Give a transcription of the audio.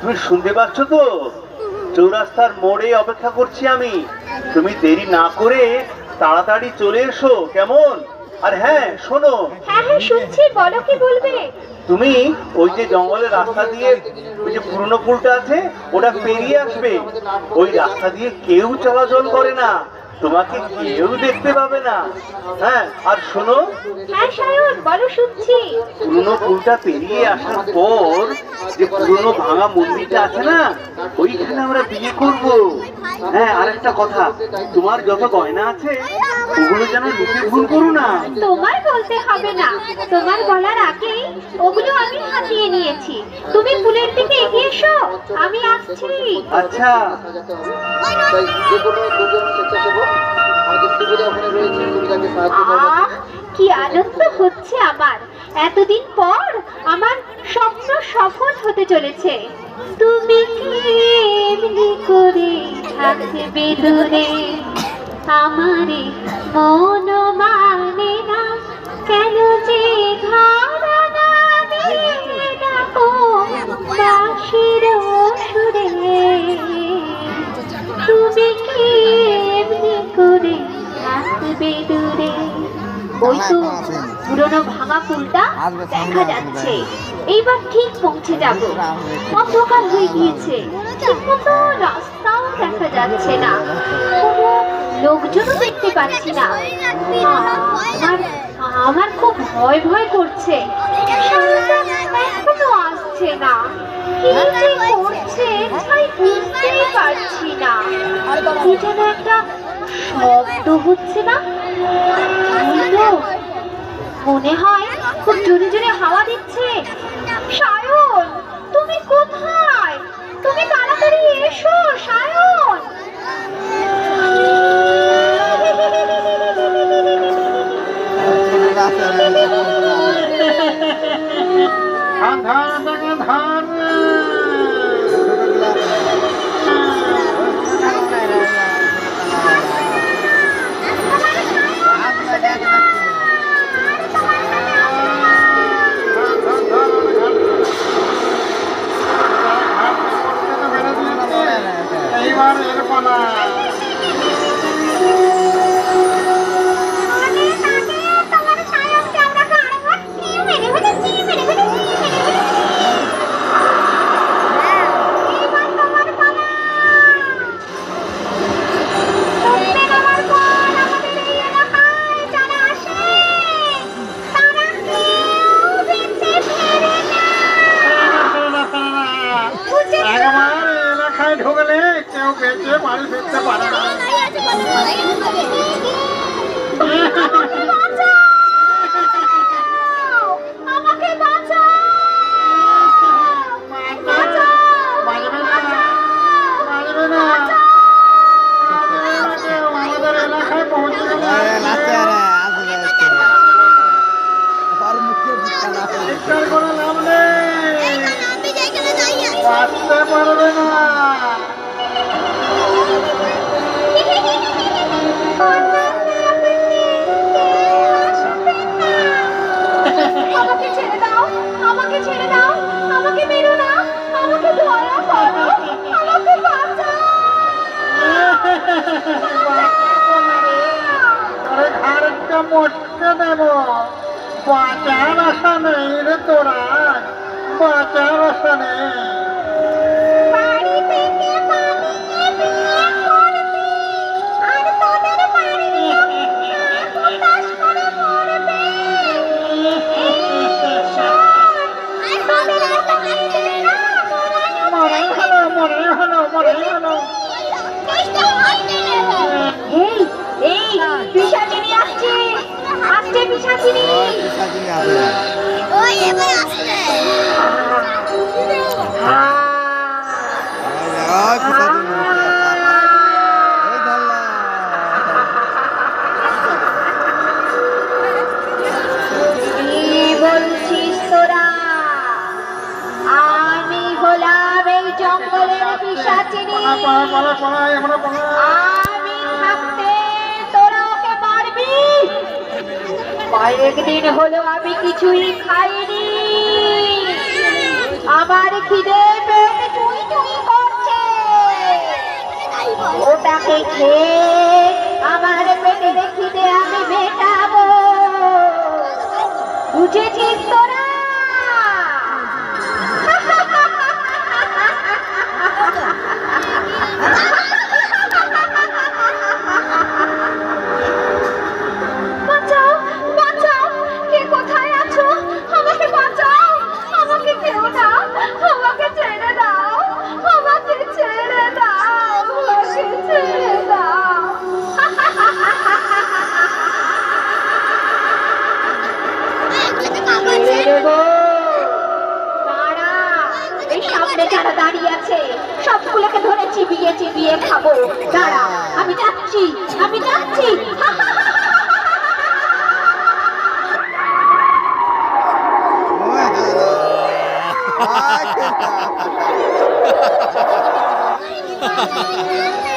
তুমি শুনতে পাচ্ছ তো? চৌরাস্তার মোড়ে অপেক্ষা করছি আমি। তুমি দেরি না করে তাড়াতাড়ি চলে এসো, কেমন? আর হ্যাঁ শোনো। হ্যাঁ হ্যাঁ শুনছি, বলো কি বলবে। তুমি ওই যে জঙ্গলের রাস্তা দিয়ে ওই যে পুরনো পুলটা আছে ওটা পেরিয়ে আসবে। ওই রাস্তা দিয়ে কেউ চলাচল করে না, তোমাকে কেউ দেখতে পাবে না। হ্যাঁ আর শোনো। হ্যাঁ সায়ন বলো, শুনছি। পুরনো পুলটা পেরিয়ে আসার পর যে পুরনো ভাঙা মন্দিরটা আছে না, ওইখানে আমরা বিয়ে করব। হ্যাঁ আর একটা কথা, তোমার যত গয়না আছে ওগুলো যেন লুটে ভুল করো না। তোমার বলতে হবে না, তোমার বলার আগেই ওগুলো আমি হাতিয়ে নিয়েছি। তুমি ফুলের দিকে এগিয়ে এসো, আমি আসছি। আচ্ছা। আহ কি আনন্দ হচ্ছে আমার, এতদিন পর আমার স্বপ্ন সফল হতে চলেছে। তুমি কি এমনি করে থাকবে দূরে, আমারে মন মানে না, কেন যে ধারণা দিয়ে ডাকো বাঁশির সুরে। তুমি কি এমনি করে থাকবে দূরে। ওই তো পুরনো ভাঙা পুলটা দেখা যাচ্ছে, এইবার ঠিক পৌঁছে যাব। অন্ধকার হয়ে গিয়েছে, ঠিকমতো রাস্তাও দেখা যাচ্ছে না, কোনো লোকজনও দেখতে পাচ্ছি না। আমার খুব ভয় ভয় করছে, এখনো আসছে না। কি যে করছে তাই বুঝতেই পারছি না। কি যেন একটা শব্দ হচ্ছে না, মনে হয় খুব জোরে জোরে হাওয়া দিচ্ছে। সায়ন তুমি কোথায়? তুমি তাড়াতাড়ি এসো সায়ন। ঢুকলে কেউ বেঁচে বাড়ি ফিরতে পারে না। আমাদের এলাকায় পৌঁছে গেল। চিৎকার করে লাভ নেই, বাঁচতে পারবে না। আমাকে ছেড়ে দাও, আমাকে ছেড়ে দাও, আমাকে মেরো না, আমাকে দয়া করো, আমাকে বাঁচাও। আরে ঘাড়টা মটকে দেব, বাঁচার আশা নেই রে তোরা, বাঁচার আশা নেই। বাড়ি থেকে পালিয়ে বিয়ে করবি, আর তোদের বাড়ির লোক উপাস করে মরবে। পিশাচিনী আসছে, আসছে পিশাচিনী। ওই এবার আসছে। বলছিস তোরা আমি হলাম এই জঙ্গলের পিশাচিনী। আমি থাকতে তোরা ওকে মারবি। কয়েকদিন হলো আমি কিছুই খাইনি, আমার খিদে পেট চুই ওটাকে খেয়ে আমার পেটের খিদে আমি মেটাবো, বুঝেছিস তোরা? বাঁচাও, বাঁচাও, কে কোথায় আছো? আমাকে বাঁচাও, আমাকে খেও না, আমাকে ছেড়ে দাও, আমাকে ছেড়ে দাও, আমাকে ছেড়ে দাও। মেরে দেবো। দাঁড়া, এই সামনে যারা দাঁড়িয়ে আছে সবগুলোকে ধরে চিবিয়ে চিবিয়ে খাবো। দাঁড়া, আমি যাচ্ছি, আমি যাচ্ছি। Ah,